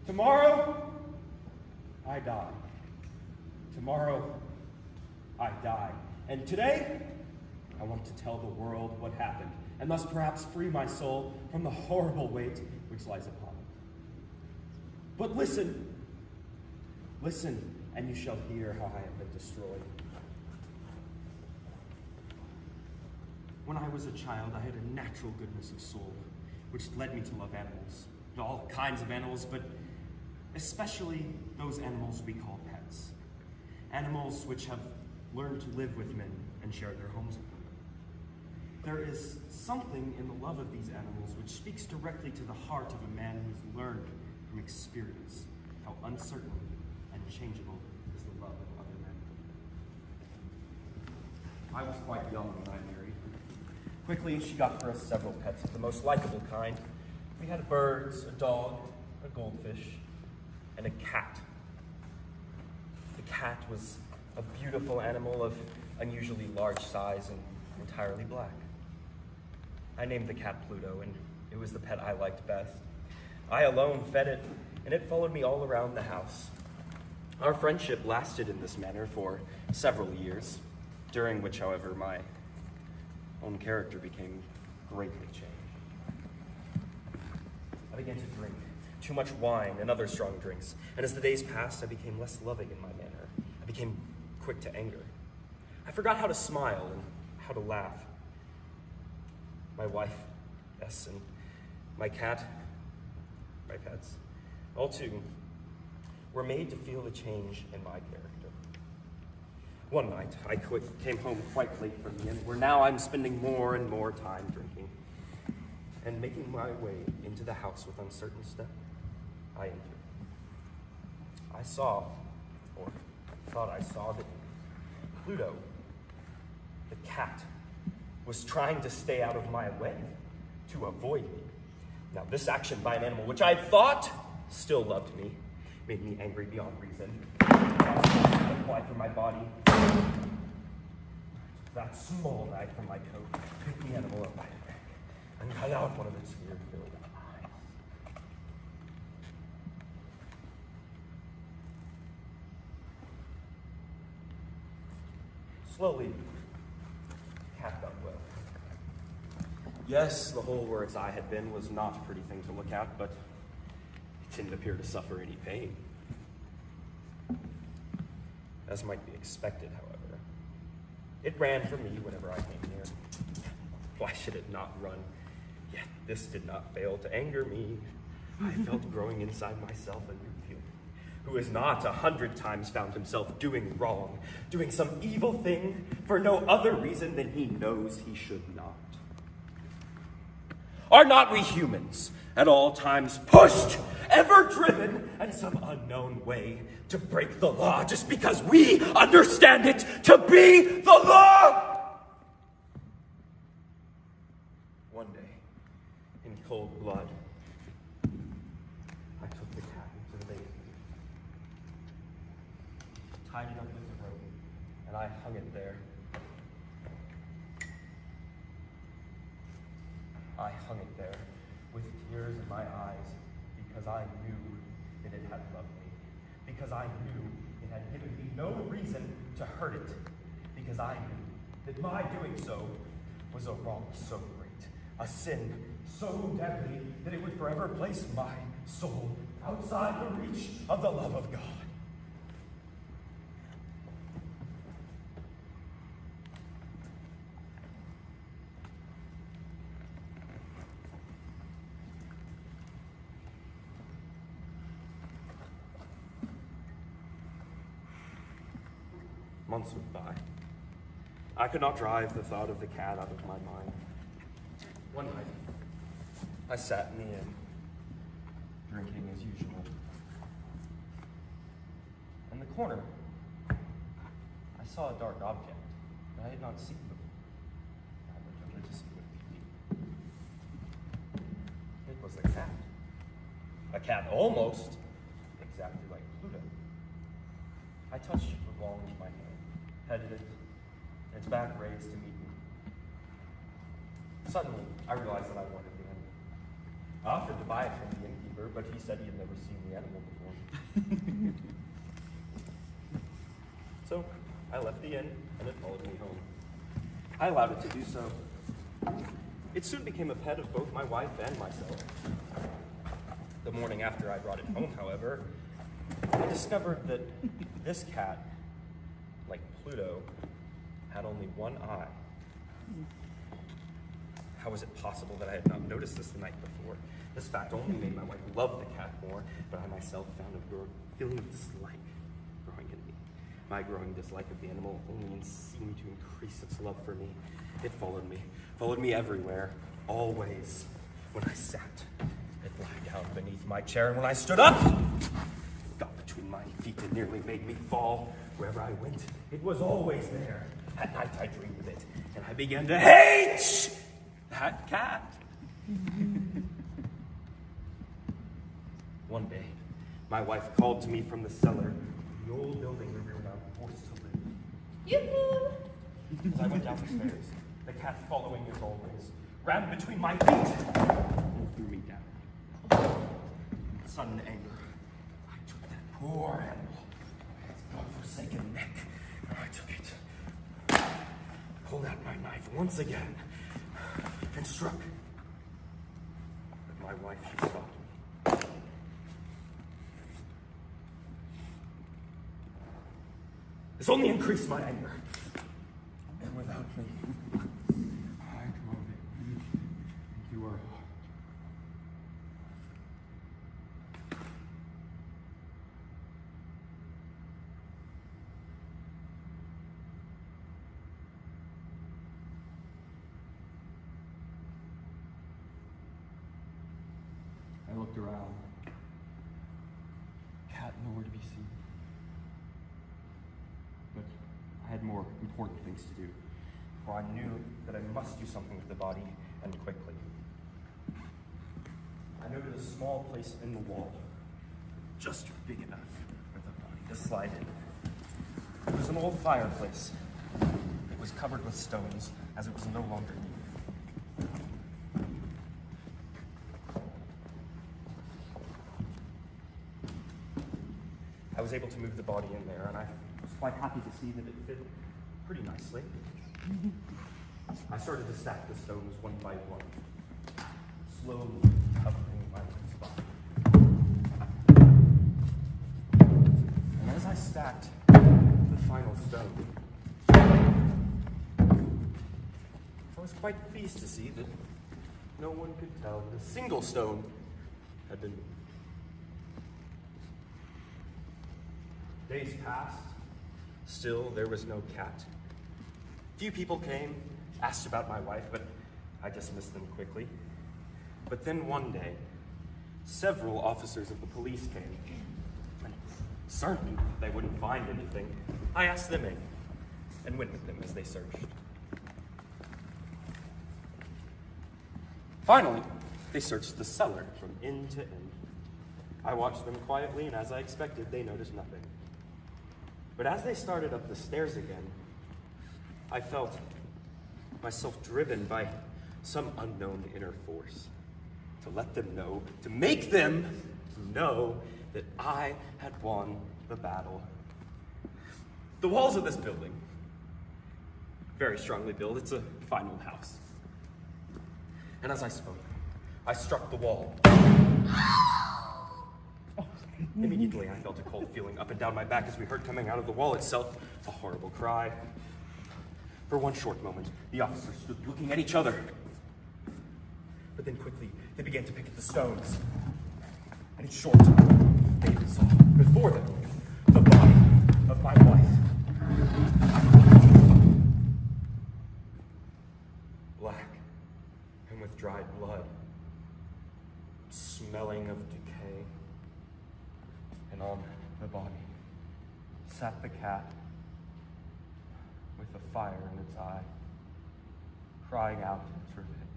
Tomorrow, I die. Tomorrow, I die. And today, I want to tell the world what happened, and thus perhaps free my soul from the horrible weight which lies upon it. But listen, and you shall hear how I have been destroyed. When I was a child, I had a natural goodness of soul, which led me to love animals, all kinds of animals, but especially those animals we call pets. Animals which have learned to live with men and share their homes with them. There is something in the love of these animals which speaks directly to the heart of a man who's learned from experience how uncertain and changeable is the love of other men. I was quite young when I married. Quickly, she got for us several pets of the most likable kind. We had birds, a dog, a goldfish, and a cat. The cat was a beautiful animal of unusually large size and entirely black. I named the cat Pluto, and it was the pet I liked best. I alone fed it, and it followed me all around the house. Our friendship lasted in this manner for several years, during which, however, my own character became greatly changed. I began to drink too much wine and other strong drinks, and as the days passed, I became less loving in my manner. I became quick to anger. I forgot how to smile and how to laugh. My wife, yes, and my cat, my pets, all too, were made to feel the change in my character. One night, I came home quite late from the inn, where now I'm spending more and more time drinking. And making my way into the house with uncertain step, I entered. I saw, or thought I saw, that Pluto, the cat, was trying to stay out of my way, to avoid me. Now, this action by an animal which I thought still loved me made me angry beyond reason. I applied from my body. That small knife from my coat picked the animal up by the neck and cut out one of its fear-filled eyes. Slowly, the cat got well. Yes, the hole where its eye had been was not a pretty thing to look at, but it didn't appear to suffer any pain. As might be expected, however. It ran from me whenever I came near. Why should it not run? Yet this did not fail to anger me. I felt growing inside myself a new feeling. Who has not 100 times found himself doing wrong, doing some evil thing for no other reason than he knows he should not? Are not we humans at all times pushed, ever driven in some unknown way to break the law just because we understand it to be the law? One day, in cold blood, I took the cat into the basement, tied it up with a rope, and I hung it there. I hung it there with tears in my eyes because I knew that it had loved me, because I knew it had given me no reason to hurt it, because I knew that my doing so was a wrong so great, a sin so deadly that it would forever place my soul outside the reach of the love of God. Months went by. I could not drive the thought of the cat out of my mind. One night, I sat in the inn, drinking as usual. In the corner, I saw a dark object that I had not seen before. I looked over to see what it could be. It was a cat. A cat almost exactly like Pluto. I touched the wall with my hand, petted it, its back raised to meet me. Suddenly, I realized that I wanted the animal. I offered to buy it from the innkeeper, but he said he had never seen the animal before. So I left the inn, and it followed me home. I allowed it to do so. It soon became a pet of both my wife and myself. The morning after I brought it home, however, I discovered that this cat, like Pluto, had only one eye. How was it possible that I had not noticed this the night before? This fact only made my wife love the cat more, but I myself found a feeling of dislike growing in me. My growing dislike of the animal only seemed to increase its love for me. It followed me everywhere, always. When I sat, it lay down beneath my chair, and when I stood up, it got between my feet and nearly made me fall. Wherever I went, it was always there. At night I dreamed of it, and I began to hate that cat. One day, my wife called to me from the cellar, the old building where we were now forced to live. Yoo-hoo! As I went down the stairs, the cat, following as always, ran between my feet and threw me down. In sudden anger, I took that poor animal, its God-forsaken neck, and I took it, pulled out my knife once again, and struck. But my wife, she stopped me. This only increased my anger. And without me, I drove it into her heart. I looked around. Cat nowhere to be seen. But I had more important things to do, for I knew that I must do something with the body, and quickly. I noted a small place in the wall, just big enough for the body to slide in. It was an old fireplace. It was covered with stones, as it was no longer needed. I was able to move the body in there, and I was quite happy to see that it fit pretty nicely. I started to stack the stones one by one, slowly covering my wife's body. And as I stacked the final stone, I was quite pleased to see that no one could tell that a single stone had been moved. Days passed. Still, there was no cat. Few people came, asked about my wife, but I dismissed them quickly. But then one day, several officers of the police came, and certain they wouldn't find anything, I asked them in and went with them as they searched. Finally, they searched the cellar from end to end. I watched them quietly, and as I expected, they noticed nothing. But as they started up the stairs again, I felt myself driven by some unknown inner force to let them know, to make them know that I had won the battle. The walls of this building, very strongly built, it's a fine old house. And as I spoke, I struck the wall. Immediately, I felt a cold feeling up and down my back as we heard coming out of the wall itself a horrible cry. For one short moment, the officers stood looking at each other. But then quickly, they began to pick at the stones. And in short, they saw before them the body of my wife. Black and with dried blood, smelling of decay. And on the body sat the cat with a fire in its eye, crying out its revenge.